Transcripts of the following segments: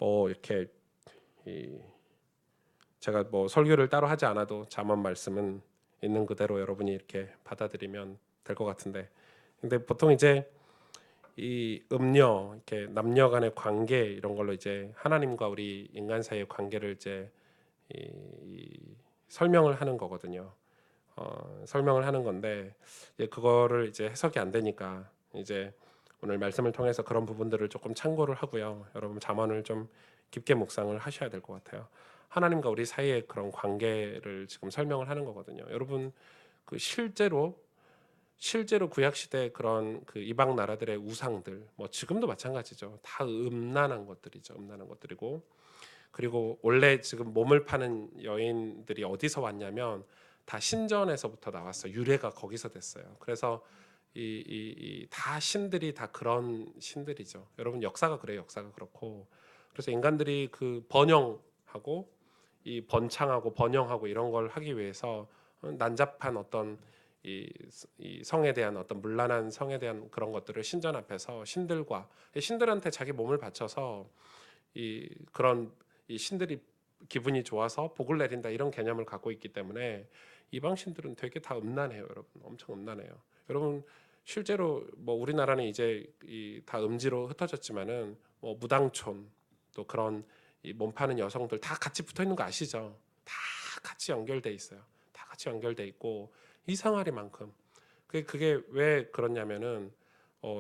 뭐 이렇게 이 제가 뭐 설교를 따로 하지 않아도 잠언 말씀은 있는 그대로 여러분이 이렇게 받아들이면 될 것 같은데, 근데 보통 이제 이 음녀, 이렇게 남녀 간의 관계 이런 걸로 이제 하나님과 우리 인간 사이의 관계를 이제 이 설명을 하는 거거든요. 설명을 하는 건데, 이제 그거를 이제 해석이 안 되니까 이제 오늘 말씀을 통해서 그런 부분들을 조금 참고를 하고요. 여러분 잠언을 좀 깊게 묵상을 하셔야 될 것 같아요. 하나님과 우리 사이의 그런 관계를 지금 설명을 하는 거거든요. 여러분 그 실제로 구약 시대 그런 그 이방 나라들의 우상들, 뭐 지금도 마찬가지죠. 다 음란한 것들이죠. 음란한 것들이고, 그리고 원래 지금 몸을 파는 여인들이 어디서 왔냐면 다 신전에서부터 나왔어요. 유래가 거기서 됐어요. 그래서 다 신들이 다 그런 신들이죠. 여러분 역사가 그래요. 역사가 그렇고, 그래서 인간들이 그 번영하고 이 번창하고 번영하고 이런 걸 하기 위해서 난잡한 어떤 이, 이 성에 대한 어떤 문란한 성에 대한 그런 것들을 신전 앞에서 신들과 신들한테 자기 몸을 바쳐서 이 그런 이 신들이 기분이 좋아서 복을 내린다 이런 개념을 갖고 있기 때문에 이방 신들은 되게 다 음란해요, 여러분. 엄청 음란해요. 여러분 실제로 뭐 우리나라는 이제 다 음지로 흩어졌지만은 뭐 무당촌 또 그런 이 몸 파는 여성들 다 같이 붙어 있는 거 아시죠? 다 같이 연결돼 있어요. 다 같이 연결돼 있고 이상하리만큼 그게 왜 그렇냐면은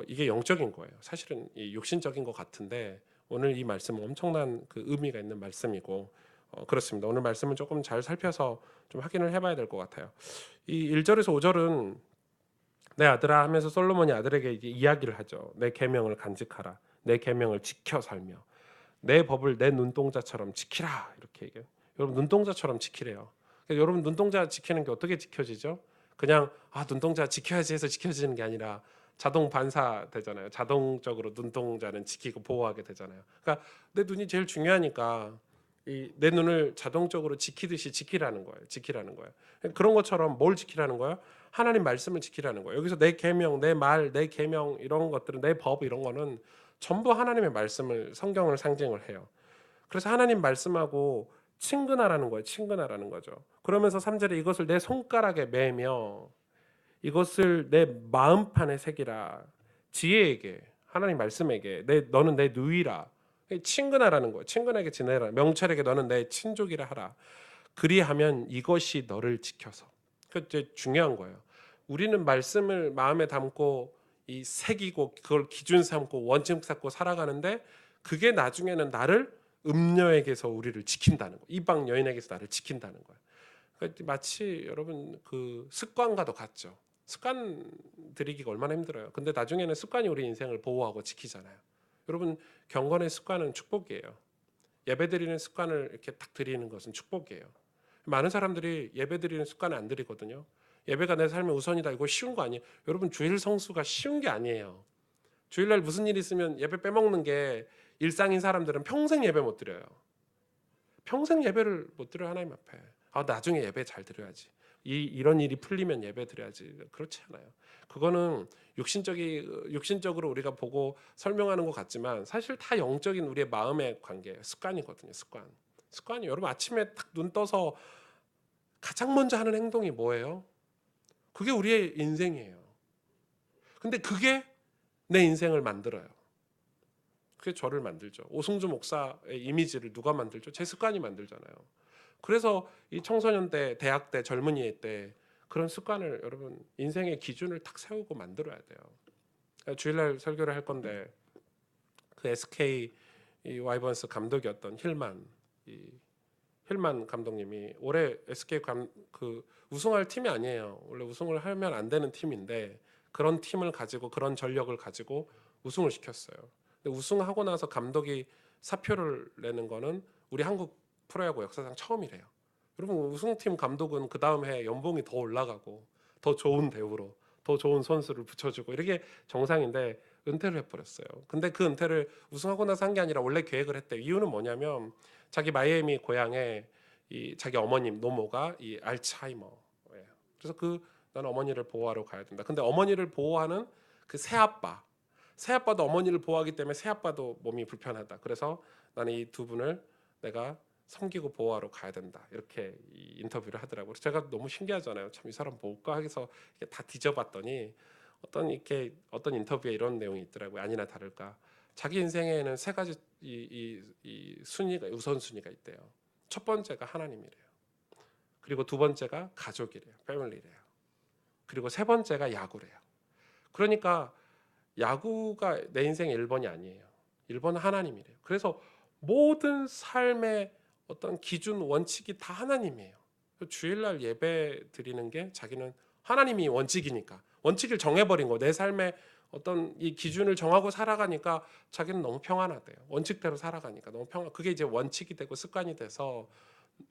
이게 영적인 거예요. 사실은 이 육신적인 것 같은데 오늘 이 말씀은 엄청난 그 의미가 있는 말씀이고 그렇습니다. 오늘 말씀은 조금 잘 살펴서 좀 확인을 해봐야 될 것 같아요. 이 1절에서 5절은 내 아들아 하면서 솔로몬이 아들에게 이제 이야기를 하죠. 내 계명을 간직하라. 내 계명을 지켜 살며 내 법을 내 눈동자처럼 지키라. 이렇게 얘기해요. 여러분 눈동자처럼 지키래요. 그러니까 여러분 눈동자 지키는 게 어떻게 지켜지죠? 그냥 눈동자 지켜야지 해서 지켜지는 게 아니라 자동 반사 되잖아요. 자동적으로 눈동자는 지키고 보호하게 되잖아요. 그러니까 내 눈이 제일 중요하니까 내 눈을 자동적으로 지키듯이 지키라는 거예요. 지키라는 거예요. 그런 것처럼 뭘 지키라는 거예요? 하나님 말씀을 지키라는 거예요. 여기서 내 계명, 내 말, 내 계명 이런 것들은 내 법 이런 거는 전부 하나님의 말씀을 성경을 상징을 해요. 그래서 하나님 말씀하고 친근하라는 거예요. 친근하라는 거죠. 그러면서 3절에 이것을 내 손가락에 매며 이것을 내 마음판에 새기라. 지혜에게 하나님 말씀에게 너는 내 누이라. 친근하라는 거예요. 친근하게 지내라. 명철에게 너는 내 친족이라 하라. 그리하면 이것이 너를 지켜서. 그 중요한 거예요. 우리는 말씀을 마음에 담고 이 새기고 그걸 기준 삼고 원칙 삼고 살아가는데 그게 나중에는 나를 음녀에게서 우리를 지킨다는 거예요. 이방 여인에게서 나를 지킨다는 거예요. 그러니까 마치 여러분 그 습관과도 같죠. 습관 들이기가 얼마나 힘들어요. 근데 나중에는 습관이 우리 인생을 보호하고 지키잖아요. 여러분 경건의 습관은 축복이에요. 예배드리는 습관을 이렇게 딱 드리는 것은 축복이에요. 많은 사람들이 예배드리는 습관을 안 들이거든요. 예배가 내 삶의 우선이다. 이거 쉬운 거 아니에요. 여러분 주일 성수가 쉬운 게 아니에요. 주일날 무슨 일이 있으면 예배 빼먹는 게 일상인 사람들은 평생 예배 못 드려요. 평생 예배를 못 드려 하나님 앞에. 나중에 예배 잘 드려야지. 이런 일이 풀리면 예배 드려야지. 그렇지 않아요. 그거는 육신적으로 우리가 보고 설명하는 것 같지만 사실 다 영적인 우리의 마음의 관계예요. 습관이거든요. 습관이 여러분 아침에 딱 눈 떠서 가장 먼저 하는 행동이 뭐예요? 그게 우리의 인생이에요. 근데 그게 내 인생을 만들어요. 그게 저를 만들죠. 오승주 목사의 이미지를 누가 만들죠? 제 습관이 만들잖아요. 그래서 이 청소년 때, 대학 때, 젊은이 때 그런 습관을 여러분 인생의 기준을 딱 세우고 만들어야 돼요. 그러니까 주일날 설교를 할 건데 그 SK 이 와이번스 감독이었던 힐만 감독님이 올해 SK 그 우승할 팀이 아니에요. 원래 우승을 하면 안 되는 팀인데 그런 팀을 가지고 그런 전력을 가지고 우승을 시켰어요. 근데 우승하고 나서 감독이 사표를 내는 거는 우리 한국 프로야구 역사상 처음이래요. 여러분 우승팀 감독은 그 다음 해 연봉이 더 올라가고 더 좋은 대우로 더 좋은 선수를 붙여주고 이렇게 정상인데 은퇴를 해버렸어요. 근데 그 은퇴를 우승하고 나서 한 게 아니라 원래 계획을 했대요. 이유는 뭐냐면 자기 마이애미 고향에 자기 어머님 노모가 이 알츠하이머예요. 그래서 나는 어머니를 보호하러 가야 된다. 근데 어머니를 보호하는 그 새아빠도 어머니를 보호하기 때문에 새아빠도 몸이 불편하다. 그래서 나는 이 두 분을 내가 섬기고 보호하러 가야 된다. 이렇게 이 인터뷰를 하더라고요. 제가 너무 신기하잖아요. 참 이 사람 뭘까 해서 다 뒤져봤더니 어떤 인터뷰에 이런 내용이 있더라고요. 아니나 다를까 자기 인생에는 세 가지 이 순위가 우선순위가 있대요. 첫 번째가 하나님이래요. 그리고 두 번째가 가족이래요. 패밀리래요. 그리고 세 번째가 야구래요. 그러니까 야구가 내 인생의 1번이 아니에요. 1번은 하나님이래요. 그래서 모든 삶의 어떤 기준 원칙이 다 하나님이에요. 주일날 예배 드리는 게 자기는 하나님이 원칙이니까 원칙을 정해버린 거. 내 삶의 어떤 이 기준을 정하고 살아가니까 자기는 너무 평안하대요. 원칙대로 살아가니까 너무 그게 이제 원칙이 되고 습관이 돼서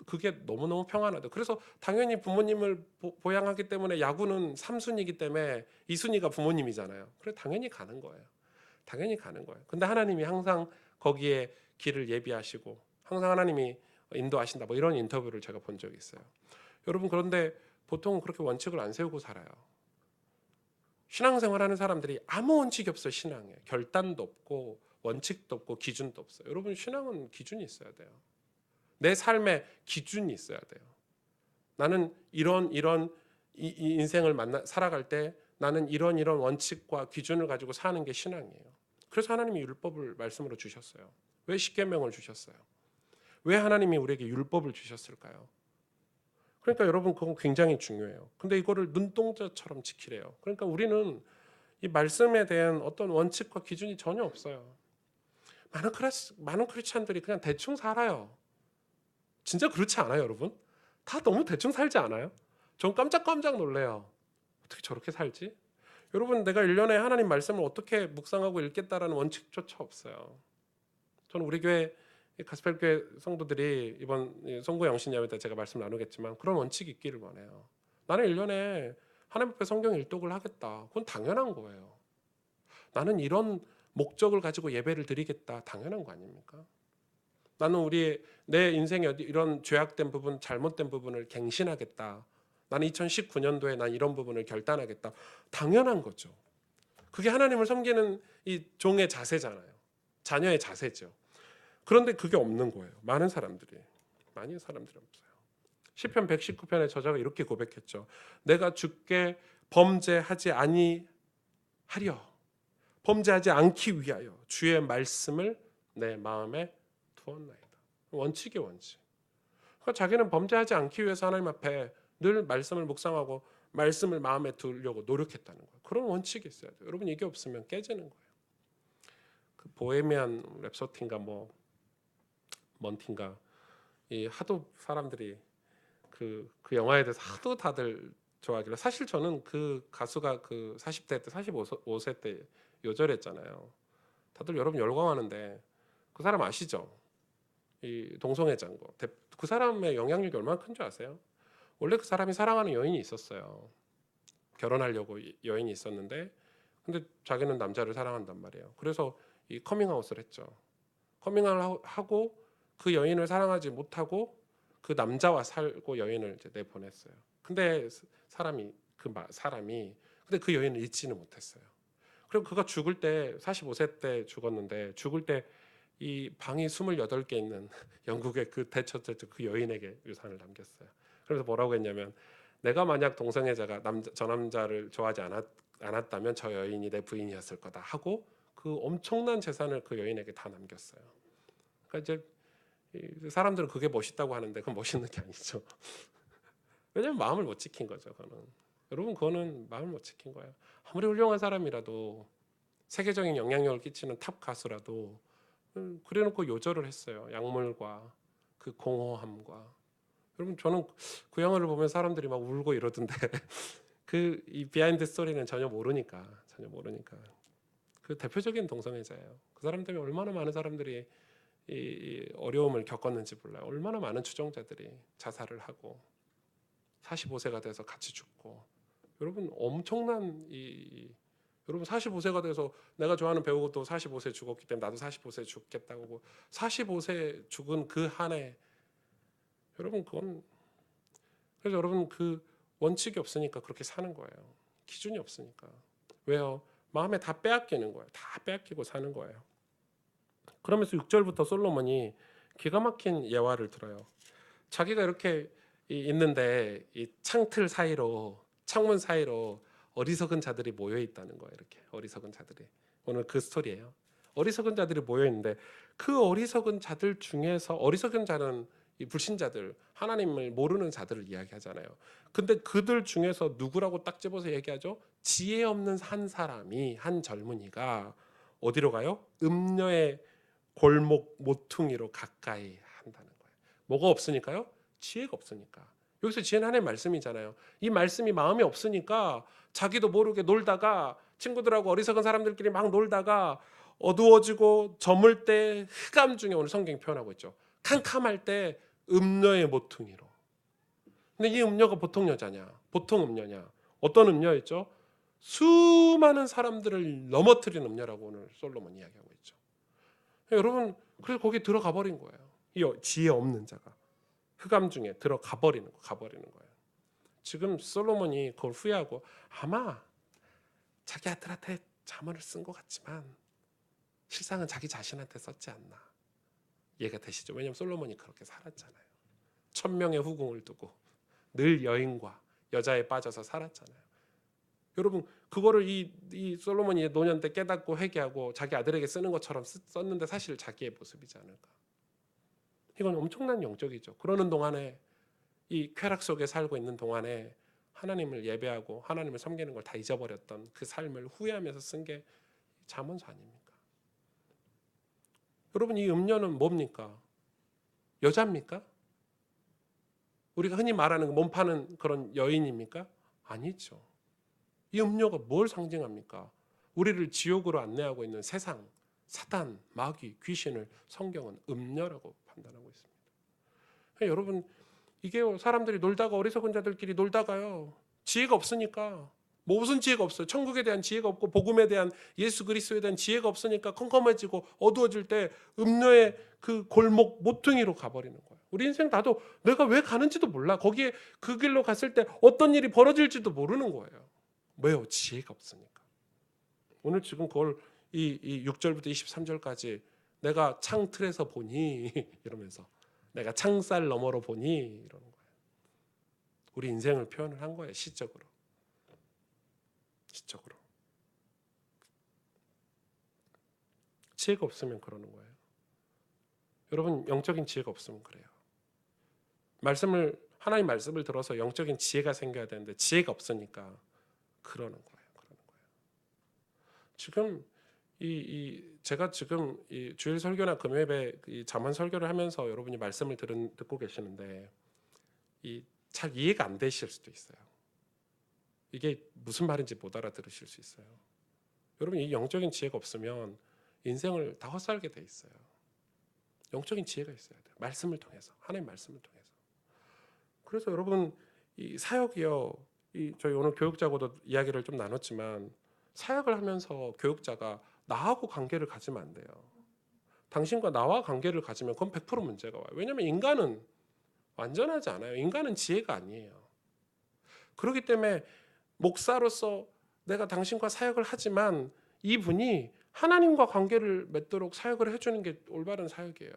그게 너무너무 평안하대요. 그래서 당연히 부모님을 보양하기 때문에 야구는 3순위이기 때문에 2순위가 부모님이잖아요. 그래 당연히 가는 거예요. 당연히 가는 거예요. 근데 하나님이 항상 거기에 길을 예비하시고 항상 하나님이 인도하신다. 뭐 이런 인터뷰를 제가 본 적이 있어요. 여러분 그런데 보통 그렇게 원칙을 안 세우고 살아요. 신앙생활하는 사람들이 아무 원칙이 없어요. 신앙에 결단도 없고 원칙도 없고 기준도 없어요. 여러분 신앙은 기준이 있어야 돼요. 내 삶에 기준이 있어야 돼요. 나는 이런 이 인생을 살아갈 때 나는 이런 원칙과 기준을 가지고 사는 게 신앙이에요. 그래서 하나님이 율법을 말씀으로 주셨어요. 왜 십계명을 주셨어요? 왜 하나님이 우리에게 율법을 주셨을까요? 그러니까 여러분 그건 굉장히 중요해요. 근데 이거를 눈동자처럼 지키래요. 그러니까 우리는 이 말씀에 대한 어떤 원칙과 기준이 전혀 없어요. 많은 크리스찬들이 그냥 대충 살아요. 진짜 그렇지 않아요, 여러분? 다 너무 대충 살지 않아요? 전 깜짝깜짝 놀래요. 어떻게 저렇게 살지? 여러분 내가 1년에 하나님 말씀을 어떻게 묵상하고 읽겠다라는 원칙조차 없어요. 저는 우리 교회 가스펠 교회 성도들이 이번 송구 영신 예배 때 제가 말씀 나누겠지만 그런 원칙이 있기를 원해요. 나는 1년에 하나님 앞에 성경 일독을 하겠다. 그건 당연한 거예요. 나는 이런 목적을 가지고 예배를 드리겠다. 당연한 거 아닙니까? 나는 내 인생에 이런 죄악된 부분, 잘못된 부분을 갱신하겠다. 나는 2019년도에 난 이런 부분을 결단하겠다. 당연한 거죠. 그게 하나님을 섬기는 이 종의 자세잖아요. 자녀의 자세죠. 그런데 그게 없는 거예요. 많은 사람들이 없어요. 시편 119편의 저자가 이렇게 고백했죠. 내가 주께 범죄하지 범죄하지 않기 위하여 주의 말씀을 내 마음에 두었나이다. 원칙이 원칙. 그러니까 자기는 범죄하지 않기 위해서 하나님 앞에 늘 말씀을 묵상하고 말씀을 마음에 두려고 노력했다는 거예요. 그런 원칙이 있어야 돼요. 여러분 이게 없으면 깨지는 거예요. 그 보헤미안 랩소디인가 뭐 먼티인가 이 하도 사람들이 그 영화에 대해서 하도 다들 좋아하길래 사실 저는 그 가수가 그 40대 때 45세 때 요절했잖아요. 다들 여러분 열광하는데 그 사람 아시죠? 이 동성애자인 거. 그 사람의 영향력이 얼마나 큰 줄 아세요? 원래 그 사람이 사랑하는 여인이 있었어요. 결혼하려고 여인이 있었는데 근데 자기는 남자를 사랑한단 말이에요. 그래서 이 커밍아웃을 했죠. 커밍아웃을 하고 그 여인을 사랑하지 못하고 그 남자와 살고 여인을 이제 내보냈어요. 근데 사람이 근데 그 여인을 잊지는 못했어요. 그리고 그가 죽을 때 45세 때 죽었는데 죽을 때 이 방이 28개 있는 영국의 그 대처자 그 여인에게 유산을 남겼어요. 그래서 뭐라고 했냐면 내가 만약 동성애자가 저 남자를 좋아하지 않았다면 저 여인이 내 부인이었을 거다 하고 그 엄청난 재산을 그 여인에게 다 남겼어요. 그러니까 이제 사람들은 그게 멋있다고 하는데 그건 멋있는 게 아니죠. 왜냐면 마음을 못 지킨 거죠. 여러분 그거는 마음을 못 지킨 거예요. 아무리 훌륭한 사람이라도 세계적인 영향력을 끼치는 탑 가수라도 그래놓고 요절을 했어요. 약물과 그 공허함과. 여러분 저는 그 영화를 보면 사람들이 막 울고 이러던데 이 비하인드 스토리는 전혀 모르니까 그 대표적인 동성애자예요. 그 사람 때문에 얼마나 많은 사람들이 이 어려움을 겪었는지 몰라요. 얼마나 많은 추종자들이 자살을 하고 45세가 돼서 같이 죽고. 여러분 엄청난 여러분 45세가 돼서 내가 좋아하는 배우가 또 45세 죽었기 때문에 나도 45세 죽겠다고 45세 죽은 그 한 해 여러분 그래서 여러분 그 원칙이 없으니까 그렇게 사는 거예요. 기준이 없으니까. 왜요? 마음에 다 빼앗기는 거예요. 다 빼앗기고 사는 거예요. 그러면서 6절부터 솔로몬이 기가 막힌 예화를 들어요. 자기가 이렇게 있는데 이 창틀 사이로, 창문 사이로 어리석은 자들이 모여 있다는 거예요. 이렇게 어리석은 자들이. 오늘 그 스토리예요. 어리석은 자들이 모여 있는데 그 어리석은 자들 중에서, 어리석은 자는 이 불신자들, 하나님을 모르는 자들을 이야기하잖아요. 근데 그들 중에서 누구라고 딱 집어서 얘기하죠? 지혜 없는 한 사람이, 한 젊은이가 어디로 가요? 음녀의 골목 모퉁이로 가까이 한다는 거예요. 뭐가 없으니까요? 지혜가 없으니까. 여기서 지혜는 하나님의 말씀이잖아요. 이 말씀이 마음에 없으니까 자기도 모르게 놀다가, 친구들하고 어리석은 사람들끼리 막 놀다가 어두워지고 저물 때 흑암 중에, 오늘 성경이 표현하고 있죠. 캄캄할 때 음녀의 모퉁이로. 근데 이 음녀가 보통 여자냐? 보통 음녀냐? 어떤 음녀였죠? 수많은 사람들을 넘어뜨린 음녀라고 오늘 솔로몬 이야기하고 있죠. 여러분, 그래서 거기 들어가 버린 거예요. 이 지혜 없는 자가 흑암 중에 들어가 버리는 거예요. 지금 솔로몬이 그걸 후회하고, 아마 자기 아들한테 자문을 쓴 것 같지만 실상은 자기 자신한테 썼지 않나, 이해가 되시죠? 왜냐하면 솔로몬이 그렇게 살았잖아요. 1000명의 후궁을 두고 늘 여인과 여자에 빠져서 살았잖아요. 여러분, 그거를 이 솔로몬이 노년 때 깨닫고 회개하고 자기 아들에게 쓰는 것처럼 썼는데 사실 자기의 모습이지 않을까. 이건 엄청난 영적이죠. 그러는 동안에, 이 쾌락 속에 살고 있는 동안에 하나님을 예배하고 하나님을 섬기는 걸 다 잊어버렸던 그 삶을 후회하면서 쓴 게 잠언서 아닙니까? 여러분, 이 음녀는 뭡니까? 여자입니까? 우리가 흔히 말하는 몸 파는 그런 여인입니까? 아니죠. 이 음료가 뭘 상징합니까? 우리를 지옥으로 안내하고 있는 세상, 사단, 마귀, 귀신을 성경은 음녀라고 판단하고 있습니다. 여러분, 이게 사람들이 놀다가, 어리석은 자들끼리 놀다가요, 지혜가 없으니까, 뭐 무슨 지혜가 없어요. 천국에 대한 지혜가 없고 복음에 대한, 예수 그리스도에 대한 지혜가 없으니까 컴컴해지고 어두워질 때 음녀의 그 골목 모퉁이로 가버리는 거예요. 우리 인생 나도 내가 왜 가는지도 몰라. 거기에 그 길로 갔을 때 어떤 일이 벌어질지도 모르는 거예요. 왜요? 지혜가 없으니까. 오늘 지금 그걸 이 6절부터 23절까지 내가 창틀에서 보니 이러면서, 내가 창살 너머로 보니 이러는 거예요. 우리 인생을 표현을 한 거예요. 시적으로. 지혜가 없으면 그러는 거예요. 여러분, 영적인 지혜가 없으면 그래요. 하나님 말씀을 들어서 영적인 지혜가 생겨야 되는데 지혜가 없으니까 그러는 거예요. 지금 제가 지금 이 주일 설교나 금요일에 이 잠언 설교를 하면서 여러분이 말씀을 듣고 계시는데 잘 이해가 안 되실 수도 있어요. 이게 무슨 말인지 못 알아들으실 수 있어요. 여러분, 이 영적인 지혜가 없으면 인생을 다 헛살게 돼 있어요. 영적인 지혜가 있어야 돼요. 말씀을 통해서, 하나님 말씀을 통해서. 그래서 여러분, 이 사역이요, 저희 오늘 교육자하고도 이야기를 좀 나눴지만, 사역을 하면서 교육자가 나하고 관계를 가지면 안 돼요. 당신과 나와 관계를 가지면 그건 100% 문제가 와요. 왜냐하면 인간은 완전하지 않아요. 인간은 지혜가 아니에요. 그렇기 때문에 목사로서 내가 당신과 사역을 하지만 이분이 하나님과 관계를 맺도록 사역을 해주는 게 올바른 사역이에요.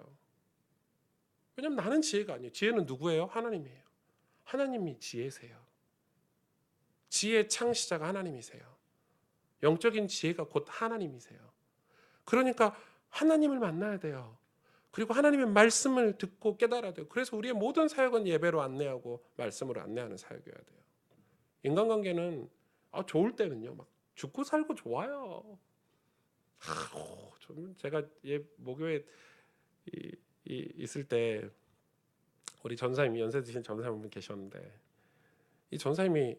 왜냐하면 나는 지혜가 아니에요. 지혜는 누구예요? 하나님이에요. 하나님이 지혜세요. 지혜의 창시자가 하나님이세요. 영적인 지혜가 곧 하나님이세요. 그러니까 하나님을 만나야 돼요. 그리고 하나님의 말씀을 듣고 깨달아야 돼요. 그래서 우리의 모든 사역은 예배로 안내하고 말씀으로 안내하는 사역이어야 돼요. 인간관계는 좋을 때는요, 막 죽고 살고 좋아요. 제가 목요에 있을 때 우리 전사님, 연세 드신 전사님 분 계셨는데, 이 전사님이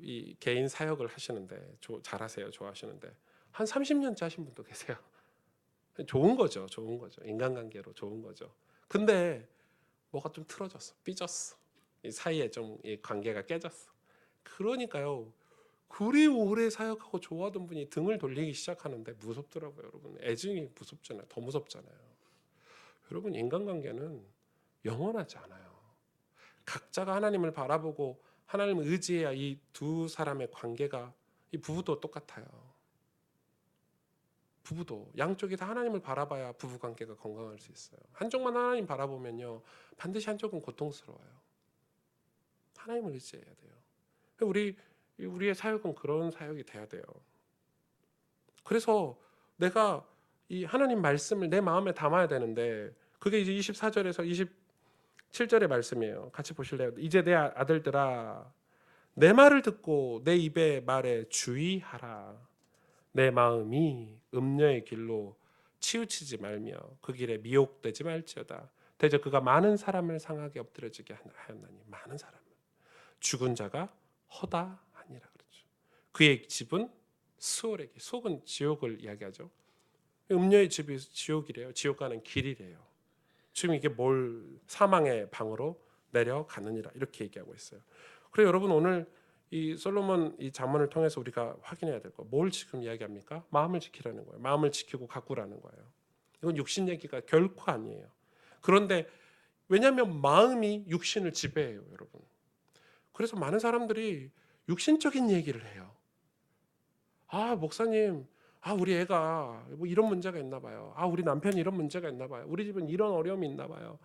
이 개인 사역을 하시는데 잘하세요. 좋아하시는데 한 30년째 하신 분도 계세요. 좋은 거죠. 인간관계로 좋은 거죠. 근데 뭐가 좀 틀어졌어. 삐졌어. 이 사이에 좀 이 관계가 깨졌어. 그러니까요, 그리 오래 사역하고 좋아하던 분이 등을 돌리기 시작하는데 무섭더라고요. 여러분, 애증이 무섭잖아요. 더 무섭잖아요. 여러분, 인간관계는 영원하지 않아요. 각자가 하나님을 바라보고 하나님을 의지해야 이 두 사람의 관계가, 이 부부도 똑같아요. 부부도 양쪽이 다 하나님을 바라봐야 부부 관계가 건강할 수 있어요. 한쪽만 하나님 바라보면요, 반드시 한쪽은 고통스러워요. 하나님을 의지해야 돼요. 우리의 사역은 그런 사역이 돼야 돼요. 그래서 내가 이 하나님 말씀을 내 마음에 담아야 되는데, 그게 이제 24절에서 27절의 말씀이에요. 같이 보실래요? 이제 내 아들들아, 내 말을 듣고 내 입의 말에 주의하라. 내 마음이 음녀의 길로 치우치지 말며 그 길에 미혹되지 말지어다. 대저 그가 많은 사람을 상하게 엎드려지게 하였나니, 많은 사람을. 죽은 자가 허다하니라 그랬죠. 그의 집은 수월의 길, 수옥은 지옥을 이야기하죠. 음녀의 집이 지옥이래요. 지옥 가는 길이래요. 지금 이게 뭘 사망의 방으로 내려가느니라 이렇게 얘기하고 있어요. 그래서 여러분, 오늘 이 솔로몬 이 잠언을 통해서 우리가 확인해야 될 거, 뭘 지금 이야기합니까? 마음을 지키라는 거예요. 마음을 지키고 가꾸라는 거예요. 이건 육신 얘기가 결코 아니에요. 그런데 왜냐하면 마음이 육신을 지배해요, 여러분. 그래서 많은 사람들이 육신적인 얘기를 해요. 아, 목사님, 우리 애가 뭐 이런 문제가 있나 봐요. 우리 남편이 이런 문제가 있나 봐요. 우리 집은 이런 어려움이 있나 봐요.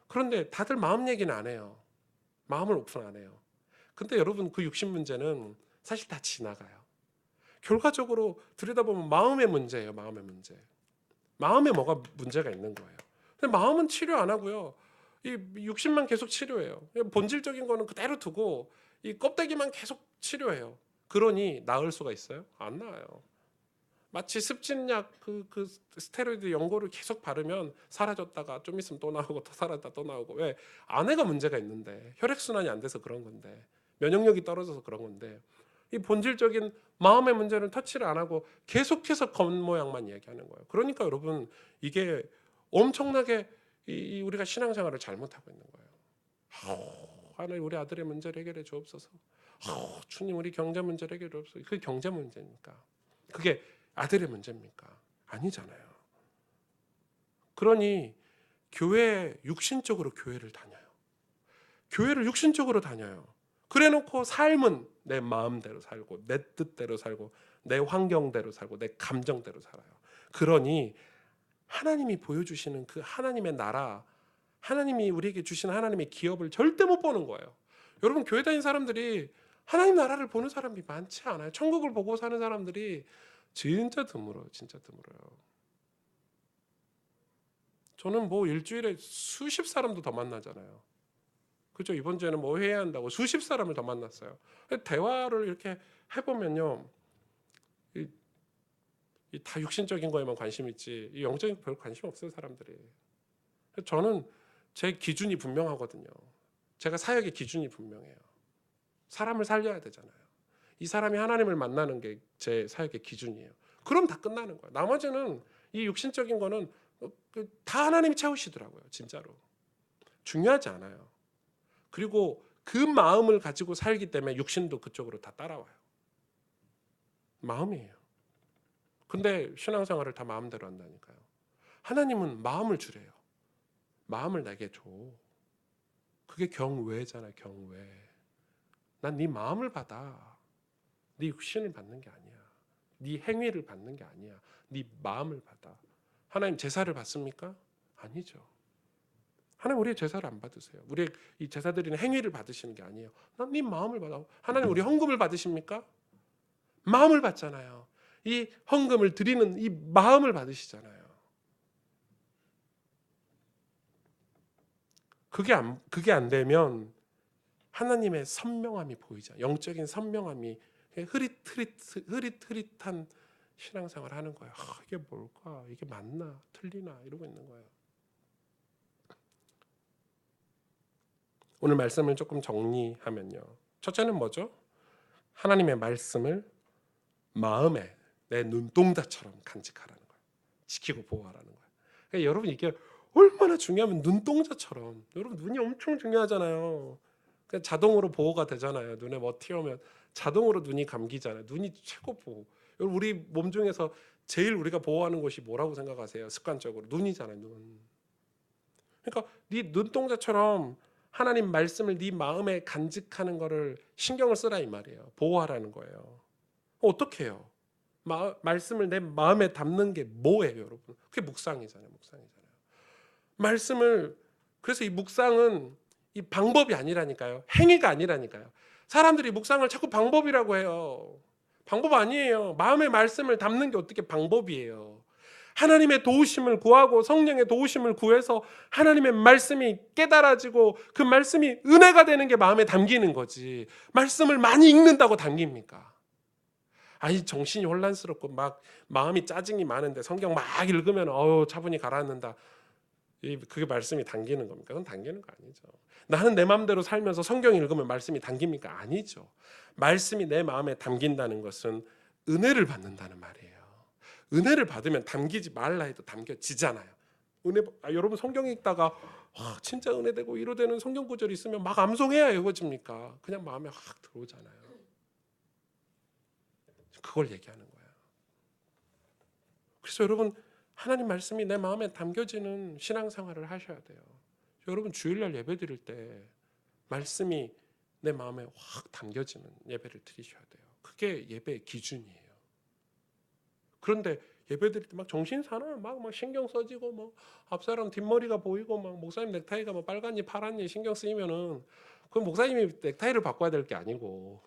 그런데 다들 마음 얘기는 안 해요. 마음을 오픈 안 해요. 근데 여러분, 그 육신 문제는 사실 다 지나가요. 결과적으로 들여다보면 마음의 문제예요. 마음의 문제. 마음에 뭐가 문제가 있는 거예요. 근데 마음은 치료 안 하고요, 이 육신만 계속 치료해요. 본질적인 거는 그대로 두고 이 껍데기만 계속 치료해요. 그러니 나을 수가 있어요? 안 나아요. 마치 습진약 그 스테로이드 연고를 계속 바르면 사라졌다가 좀 있으면 또 나오고 또 사라졌다 또 나오고. 왜? 안에가 문제가 있는데, 혈액순환이 안 돼서 그런 건데, 면역력이 떨어져서 그런 건데, 이 본질적인 마음의 문제는 터치를 안 하고 계속해서 겉모양만 이야기하는 거예요. 그러니까 여러분, 이게 엄청나게 우리가 신앙생활을 잘못하고 있는 거예요. 하나님, 우리 아들의 문제를 해결해 주옵소서. 주님, 우리 경제 문제를 해결해 주옵소서. 그게 경제 문제입니까? 그게 아들의 문제입니까? 아니잖아요. 그러니 육신적으로 교회를 다녀요. 교회를 육신적으로 다녀요. 그래놓고 삶은 내 마음대로 살고, 내 뜻대로 살고, 내 환경대로 살고, 내 감정대로 살아요. 그러니 하나님이 보여주시는 그 하나님의 나라, 하나님이 우리에게 주신 하나님의 기업을 절대 못 보는 거예요. 여러분, 교회 다니는 사람들이 하나님 나라를 보는 사람이 많지 않아요. 천국을 보고 사는 사람들이 진짜 드물어요. 진짜 드물어요. 저는 뭐 일주일에 수십 사람도 더 만나잖아요. 그죠? 이번 주에는 뭐 회의한다고 수십 사람을 더 만났어요. 대화를 이렇게 해보면요, 다 육신적인 거에만 관심 있지, 이 영적인 거 별 관심 없어요, 사람들이. 저는 제 기준이 분명하거든요. 제가 사역의 기준이 분명해요. 사람을 살려야 되잖아요. 이 사람이 하나님을 만나는 게 제 사역의 기준이에요. 그럼 다 끝나는 거예요. 나머지는 이 육신적인 거는 다 하나님이 채우시더라고요. 진짜로. 중요하지 않아요. 그리고 그 마음을 가지고 살기 때문에 육신도 그쪽으로 다 따라와요. 마음이에요. 근데 신앙생활을 다 마음대로 한다니까요. 하나님은 마음을 주래요. 마음을 내게 줘. 그게 경외잖아요. 경외. 난 네 마음을 받아. 네 육신을 받는 게 아니야. 네 행위를 받는 게 아니야. 네 마음을 받아. 하나님 제사를 받습니까? 아니죠. 하나님 우리의 제사를 안 받으세요. 우리의 이 제사 드리는 행위를 받으시는 게 아니에요. 난 네 마음을 받아. 하나님 우리 헌금을 받으십니까? 마음을 받잖아요. 이 헌금을 드리는 이 마음을 받으시잖아요. 그게 안 되면 하나님의 선명함이 보이죠. 영적인 선명함이 흐릿흐릿한 신앙생활 하는 거예요. 이게 뭘까? 이게 맞나? 틀리나? 이러고 있는 거예요. 오늘 말씀을 조금 정리하면요. 첫째는 뭐죠? 하나님의 말씀을 마음에 내 눈동자처럼 간직하라는 거예요. 지키고 보호하라는 거예요. 그러니까 여러분, 이게 얼마나 중요하면 눈동자처럼. 여러분, 눈이 엄청 중요하잖아요. 그러니까 자동으로 보호가 되잖아요. 눈에 뭐 튀어오면 자동으로 눈이 감기잖아요. 눈이 최고 보호. 여러분, 우리 몸 중에서 제일 우리가 보호하는 것이 뭐라고 생각하세요? 습관적으로 눈이잖아요. 눈. 그러니까 네 눈동자처럼 하나님 말씀을 네 마음에 간직하는 거를 신경을 쓰라 이 말이에요. 보호하라는 거예요. 어떻게 해요? 말씀을 내 마음에 담는 게 뭐예요, 여러분? 그게 묵상이잖아요. 말씀을 그래서 이 묵상은 이 방법이 아니라니까요. 행위가 아니라니까요. 사람들이 묵상을 자꾸 방법이라고 해요. 방법 아니에요. 마음의 말씀을 담는 게 어떻게 방법이에요. 하나님의 도우심을 구하고 성령의 도우심을 구해서 하나님의 말씀이 깨달아지고 그 말씀이 은혜가 되는 게 마음에 담기는 거지. 말씀을 많이 읽는다고 담깁니까? 아니 정신이 혼란스럽고 막 마음이 짜증이 많은데 성경 막 읽으면 차분히 가라앉는다. 그게 말씀이 당기는 겁니까? 그건 당기는 거 아니죠. 나는 내 마음대로 살면서 성경 읽으면 말씀이 당깁니까? 아니죠. 말씀이 내 마음에 담긴다는 것은 은혜를 받는다는 말이에요. 은혜를 받으면 담기지 말라 해도 담겨지잖아요. 여러분 성경 읽다가 진짜 은혜되고 위로되는 성경 구절이 있으면 막 암송해야 이루어집니까? 그냥 마음에 확 들어오잖아요. 그걸 얘기하는 거예요. 그래서 여러분 하나님 말씀이 내 마음에 담겨지는 신앙생활을 하셔야 돼요. 여러분 주일날 예배 드릴 때 말씀이 내 마음에 확 담겨지는 예배를 드리셔야 돼요. 그게 예배의 기준이에요. 그런데 예배 드릴 때 막 정신 사나요? 막 신경 써지고 뭐 앞사람 뒷머리가 보이고 막 목사님 넥타이가 뭐 빨간니 파란니 신경 쓰이면은 그 목사님이 넥타이를 바꿔야 될 게 아니고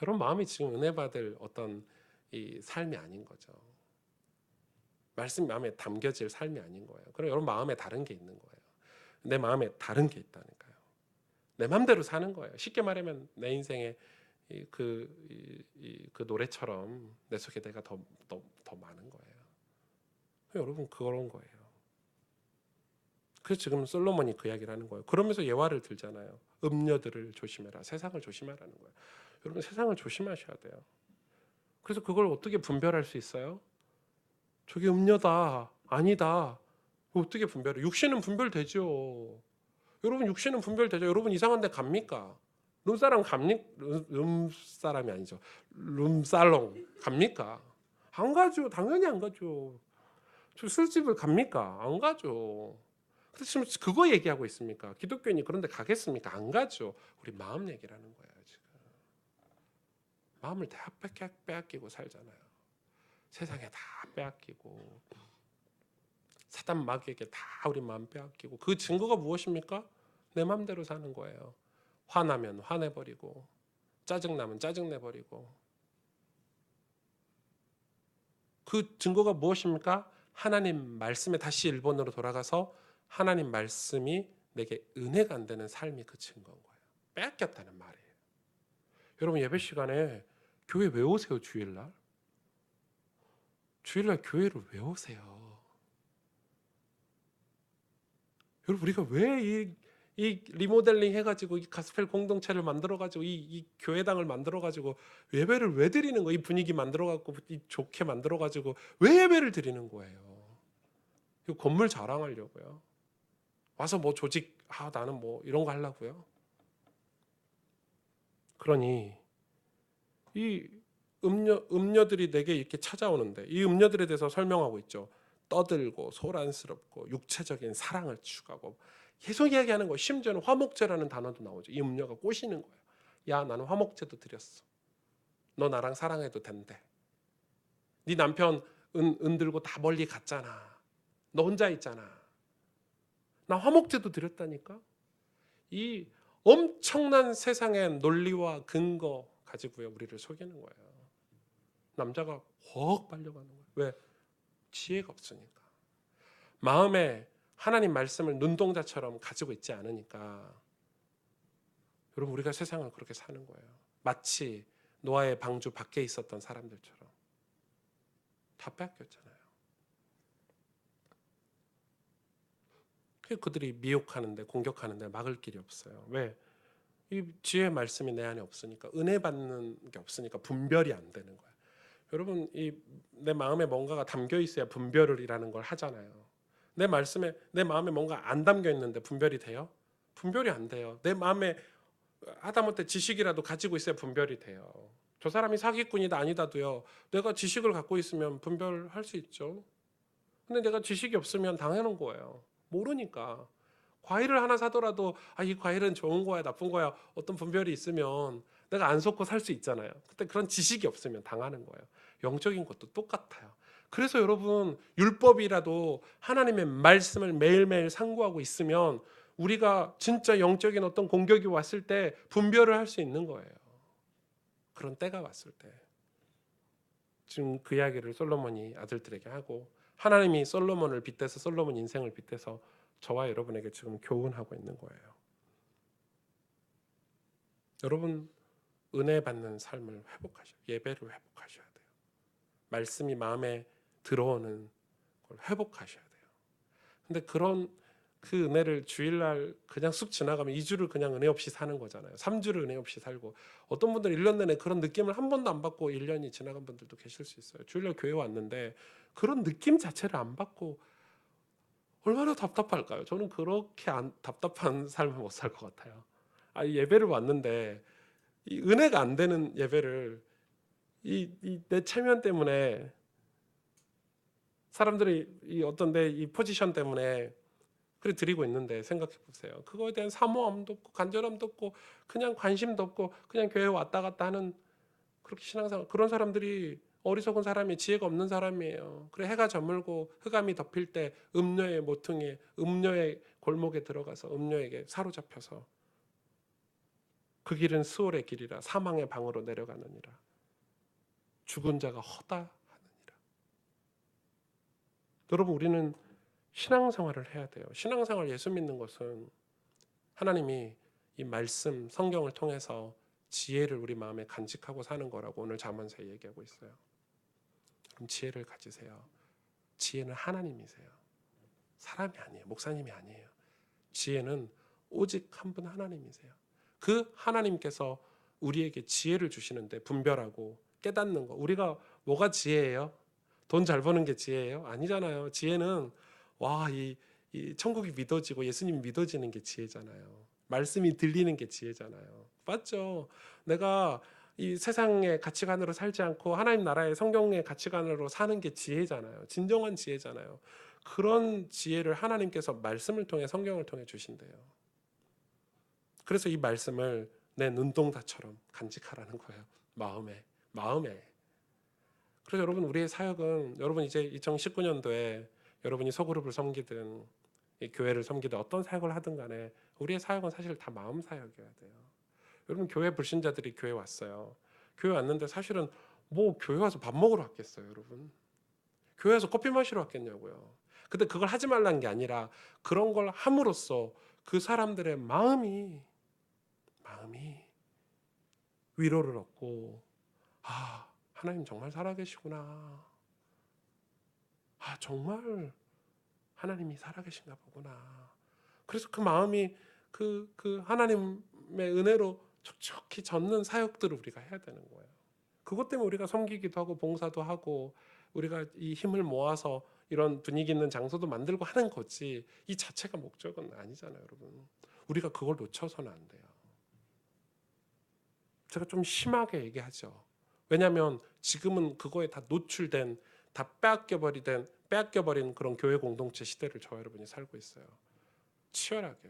여러분 마음이 지금 은혜 받을 어떤 이 삶이 아닌 거죠. 말씀 마음에 담겨질 삶이 아닌 거예요. 그럼 여러분 마음에 다른 게 있는 거예요. 내 마음에 다른 게 있다니까요. 내 마음대로 사는 거예요. 쉽게 말하면 내 인생에 그 노래처럼 내 속에 내가 더 많은 거예요. 여러분 그런 거예요. 그래서 지금 솔로몬이 그 이야기를 하는 거예요. 그러면서 예화를 들잖아요. 음녀들을 조심해라. 세상을 조심하라는 거예요. 여러분 세상을 조심하셔야 돼요. 그래서 그걸 어떻게 분별할 수 있어요? 저게 음녀다. 아니다. 어떻게 분별해? 육신은 분별되죠. 여러분 육신은 분별되죠. 여러분 이상한 데 갑니까? 룸사람 갑니까? 룸사람이 아니죠. 룸살롱 갑니까? 안 가죠. 당연히 안 가죠. 저 술집을 갑니까? 안 가죠. 근데 지금 그거 얘기하고 있습니까? 기독교인이 그런데 가겠습니까? 안 가죠. 우리 마음 얘기라는 거예요. 지금 마음을 다 빼앗기고 살잖아요. 세상에 다 빼앗기고 사단 마귀에게 다 우리 마음 빼앗기고 그 증거가 무엇입니까? 내 마음대로 사는 거예요. 화나면 화내버리고 짜증나면 짜증내버리고 그 증거가 무엇입니까? 하나님 말씀에 다시 일본으로 돌아가서 하나님 말씀이 내게 은혜가 안 되는 삶이 그 증거인 거예요. 빼앗겼다는 말이에요. 여러분 예배 시간에 교회 왜 오세요? 주일날? 주일날 교회를 왜 오세요? 여러분 우리가 왜 이 리모델링 해가지고 이 가스펠 공동체를 만들어가지고 이 교회당을 만들어가지고 예배를 왜 드리는 거예요? 이 분위기 만들어갖고 이 좋게 만들어가지고 왜 예배를 드리는 거예요? 이거 건물 자랑하려고요? 와서 뭐 조직 나는 뭐 이런 거 하려고요? 그러니 이 음녀들이 내게 이렇게 찾아오는데 이 음녀들에 대해서 설명하고 있죠. 떠들고 소란스럽고 육체적인 사랑을 추구하고 계속 이야기하는 거예요. 심지어는 화목제라는 단어도 나오죠. 이 음녀가 꼬시는 거예요. 야 나는 화목제도 드렸어. 너 나랑 사랑해도 된대. 네 남편 은 들고 다 멀리 갔잖아. 너 혼자 있잖아. 나 화목제도 드렸다니까. 이 엄청난 세상의 논리와 근거 가지고요 우리를 속이는 거예요. 남자가 확 빨려가는 거예요. 왜? 지혜가 없으니까. 마음에 하나님 말씀을 눈동자처럼 가지고 있지 않으니까 여러분 우리가 세상을 그렇게 사는 거예요. 마치 노아의 방주 밖에 있었던 사람들처럼 다 뺏겼잖아요. 그들이 미혹하는데 공격하는데 막을 길이 없어요. 왜? 이 지혜의 말씀이 내 안에 없으니까 은혜 받는 게 없으니까 분별이 안 되는 거예요. 여러분 내 마음에 뭔가가 담겨 있어야 분별이라는 걸 하잖아요. 내 마음에 뭔가 안 담겨 있는데 분별이 돼요? 분별이 안 돼요. 내 마음에 하다못해 지식이라도 가지고 있어야 분별이 돼요. 저 사람이 사기꾼이다 아니다도요. 내가 지식을 갖고 있으면 분별할 수 있죠. 근데 내가 지식이 없으면 당하는 거예요. 모르니까. 과일을 하나 사더라도 이 과일은 좋은 거야 나쁜 거야 어떤 분별이 있으면 내가 안 속고 살 수 있잖아요. 근데 그런 지식이 없으면 당하는 거예요. 영적인 것도 똑같아요. 그래서 여러분 율법이라도 하나님의 말씀을 매일매일 상고하고 있으면 우리가 진짜 영적인 어떤 공격이 왔을 때 분별을 할 수 있는 거예요. 그런 때가 왔을 때. 지금 그 이야기를 솔로몬이 아들들에게 하고 하나님이 솔로몬을 빗대서 솔로몬 인생을 빗대서 저와 여러분에게 지금 교훈하고 있는 거예요. 여러분 은혜 받는 삶을 회복하셔야 돼요. 예배를 회복하셔야 돼요. 말씀이 마음에 들어오는 걸 회복하셔야 돼요. 근데 그런 그 은혜를 주일날 그냥 쑥 지나가면 2주를 그냥 은혜 없이 사는 거잖아요. 3주를 은혜 없이 살고 어떤 분들은 1년 내내 그런 느낌을 한 번도 안 받고 1년이 지나간 분들도 계실 수 있어요. 주일날 교회 왔는데 그런 느낌 자체를 안 받고 얼마나 답답할까요? 저는 그렇게 답답한 삶을 못 살 것 같아요. 예배를 왔는데 이 은혜가 안 되는 예배를 내 체면 때문에 사람들이 이 어떤 내 이 포지션 때문에 그래 드리고 있는데 생각해 보세요. 그거에 대한 사모함도 없고 간절함도 없고 그냥 관심도 없고 그냥 교회 왔다 갔다 하는 그렇게 신앙생활 그런 사람들이 어리석은 사람이 지혜가 없는 사람이에요. 그래 해가 저물고 흑암이 덮일 때 음료의 모퉁이에 음료의 골목에 들어가서 음료에게 사로잡혀서 그 길은 스올의 길이라 사망의 방으로 내려가느니라. 죽은 자가 허다하느니라. 여러분 우리는 신앙생활을 해야 돼요. 신앙생활 예수 믿는 것은 하나님이 이 말씀 성경을 통해서 지혜를 우리 마음에 간직하고 사는 거라고 오늘 잠언서에 얘기하고 있어요. 그럼 지혜를 가지세요. 지혜는 하나님이세요. 사람이 아니에요. 목사님이 아니에요. 지혜는 오직 한 분 하나님이세요. 그 하나님께서 우리에게 지혜를 주시는데 분별하고 깨닫는 거. 우리가 뭐가 지혜예요? 돈 잘 버는 게 지혜예요? 아니잖아요. 지혜는 이 천국이 믿어지고 예수님이 믿어지는 게 지혜잖아요. 말씀이 들리는 게 지혜잖아요. 맞죠? 내가 이 세상의 가치관으로 살지 않고 하나님 나라의 성경의 가치관으로 사는 게 지혜잖아요. 진정한 지혜잖아요. 그런 지혜를 하나님께서 말씀을 통해 성경을 통해 주신대요. 그래서 이 말씀을 내 눈동자처럼 간직하라는 거예요. 마음에. 그래서 여러분 우리의 사역은 여러분 이제 2019년도에 여러분이 소그룹을 섬기든 이 교회를 섬기든 어떤 사역을 하든 간에 우리의 사역은 사실 다 마음 사역이어야 돼요. 여러분 교회 불신자들이 교회 왔어요. 교회 왔는데 사실은 뭐 교회 와서 밥 먹으러 왔겠어요, 여러분? 교회 와서 커피 마시러 왔겠냐고요. 근데 그걸 하지 말라는 게 아니라 그런 걸 함으로써 그 사람들의 마음이 위로를 얻고 하나님 정말 살아계시구나. 정말 하나님이 살아계신가 보구나. 그래서 그 마음이 그 하나님의 은혜로 촉촉히 젖는 사역들을 우리가 해야 되는 거예요. 그것 때문에 우리가 섬기기도 하고 봉사도 하고 우리가 이 힘을 모아서 이런 분위기 있는 장소도 만들고 하는 거지 이 자체가 목적은 아니잖아요, 여러분. 우리가 그걸 놓쳐서는 안 돼요. 제가 좀 심하게 얘기하죠. 왜냐하면 지금은 그거에 다 노출된 다 빼앗겨버린 그런 교회 공동체 시대를 저와 여러분이 살고 있어요. 치열하게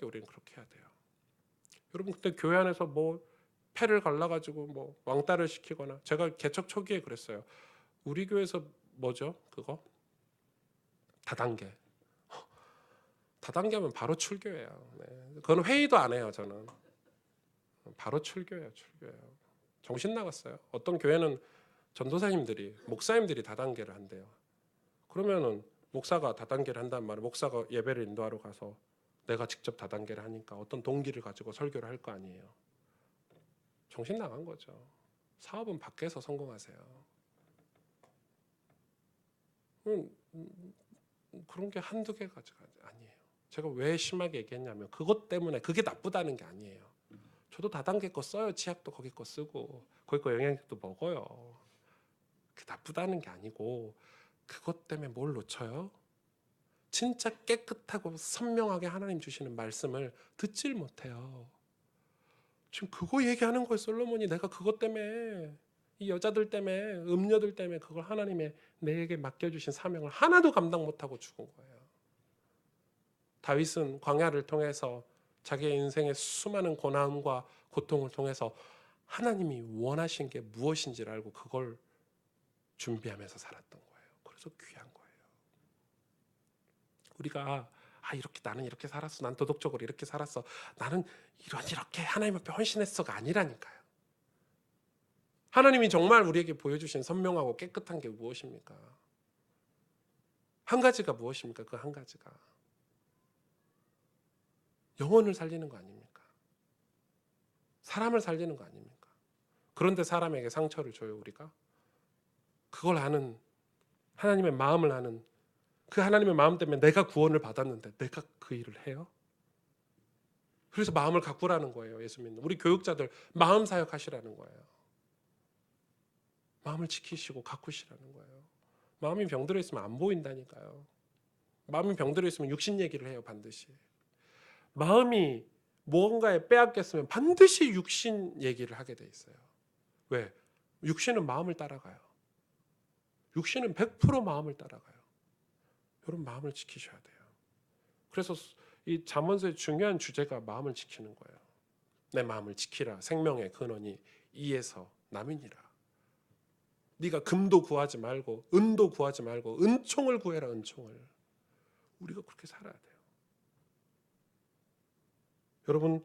우리는 그렇게 해야 돼요. 여러분 그때 교회 안에서 뭐 패를 갈라가지고 뭐 왕따를 시키거나 제가 개척 초기에 그랬어요. 우리 교회에서 뭐죠? 그거 다단계. 다단계하면 바로 출교예요. 네. 그건 회의도 안 해요. 저는 바로 출교예요. 정신 나갔어요. 어떤 교회는 전도사님들이 목사님들이 다단계를 한대요. 그러면은 목사가 다단계를 한단 말이에요. 목사가 예배를 인도하러 가서 내가 직접 다단계를 하니까 어떤 동기를 가지고 설교를 할 거 아니에요. 정신 나간 거죠. 사업은 밖에서 성공하세요. 그런 게 한두 개가 아니에요. 제가 왜 심하게 얘기했냐면 그것 때문에 그게 나쁘다는 게 아니에요. 저도 다단계 거 써요. 치약도 거기 거 쓰고 거기 거 영양제도 먹어요. 그게 나쁘다는 게 아니고 그것 때문에 뭘 놓쳐요? 진짜 깨끗하고 선명하게 하나님 주시는 말씀을 듣질 못해요. 지금 그거 얘기하는 거예요. 솔로몬이 내가 그것 때문에 이 여자들 때문에 음녀들 때문에 그걸 하나님의 내게 맡겨주신 사명을 하나도 감당 못하고 죽은 거예요. 다윗은 광야를 통해서 자기의 인생의 수많은 고난과 고통을 통해서 하나님이 원하신 게 무엇인지를 알고 그걸 준비하면서 살았던 거예요. 그래서 귀한 거예요. 우리가 이렇게 나는 이렇게 살았어. 난 도덕적으로 이렇게 살았어. 나는 이렇게 하나님 앞에 헌신했어가 아니라니까요. 하나님이 정말 우리에게 보여주신 선명하고 깨끗한 게 무엇입니까? 한 가지가 무엇입니까? 그 한 가지가 영혼을 살리는 거 아닙니까? 사람을 살리는 거 아닙니까? 그런데 사람에게 상처를 줘요, 우리가? 그걸 아는, 하나님의 마음을 아는, 그 하나님의 마음 때문에 내가 구원을 받았는데 내가 그 일을 해요? 그래서 마음을 가꾸라는 거예요. 예수 믿는 우리 교육자들 마음 사역하시라는 거예요. 마음을 지키시고 가꾸시라는 거예요. 마음이 병들어 있으면 안 보인다니까요. 마음이 병들어 있으면 육신 얘기를 해요. 반드시. 마음이 무언가에 빼앗겼으면 반드시 육신 얘기를 하게 돼 있어요. 왜? 육신은 마음을 따라가요. 육신은 100% 마음을 따라가요. 여러분 마음을 지키셔야 돼요. 그래서 이 잠언서의 중요한 주제가 마음을 지키는 거예요. 내 마음을 지키라. 생명의 근원이 이에서 남이니라. 네가 금도 구하지 말고 은도 구하지 말고 은총을 구해라. 은총을. 우리가 그렇게 살아야 돼요. 여러분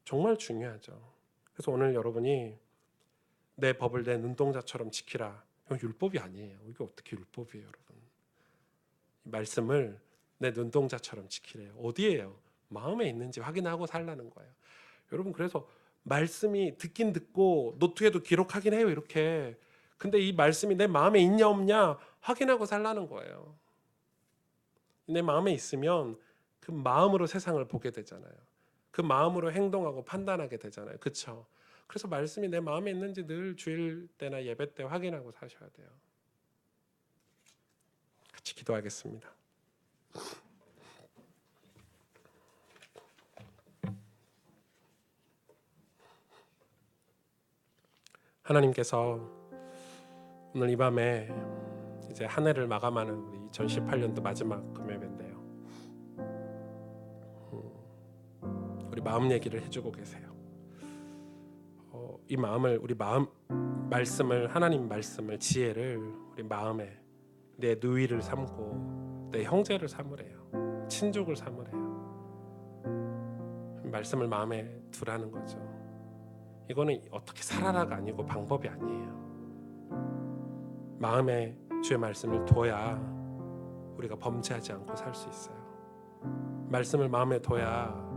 정말 중요하죠. 그래서 오늘 여러분이 내 법을 내 눈동자처럼 지키라. 이건 율법이 아니에요. 이게 어떻게 율법이에요, 여러분? 이 말씀을 내 눈동자처럼 지키래요. 어디에요? 마음에 있는지 확인하고 살라는 거예요. 여러분 그래서 말씀이 듣긴 듣고 노트에도 기록하긴 해요. 이렇게. 근데 이 말씀이 내 마음에 있냐 없냐 확인하고 살라는 거예요. 내 마음에 있으면 그 마음으로 세상을 보게 되잖아요. 그 마음으로 행동하고 판단하게 되잖아요. 그렇죠? 그래서 말씀이 내 마음에 있는지 늘 주일 때나 예배 때 확인하고 사셔야 돼요. 같이 기도하겠습니다. 하나님께서 오늘 이 밤에 이제 한 해를 마감하는 우리 2018년도 마지막 금요일인데요. 우리 마음 얘기를 해주고 계세요. 이 마음을 우리 마음 말씀을 하나님 말씀을 지혜를 우리 마음에 내 누이를 삼고 내 형제를 삼으래요. 친족을 삼으래요. 말씀을 마음에 두라는 거죠. 이거는 어떻게 살아라가 아니고 방법이 아니에요. 마음에 주의 말씀을 둬야 우리가 범죄하지 않고 살 수 있어요. 말씀을 마음에 둬야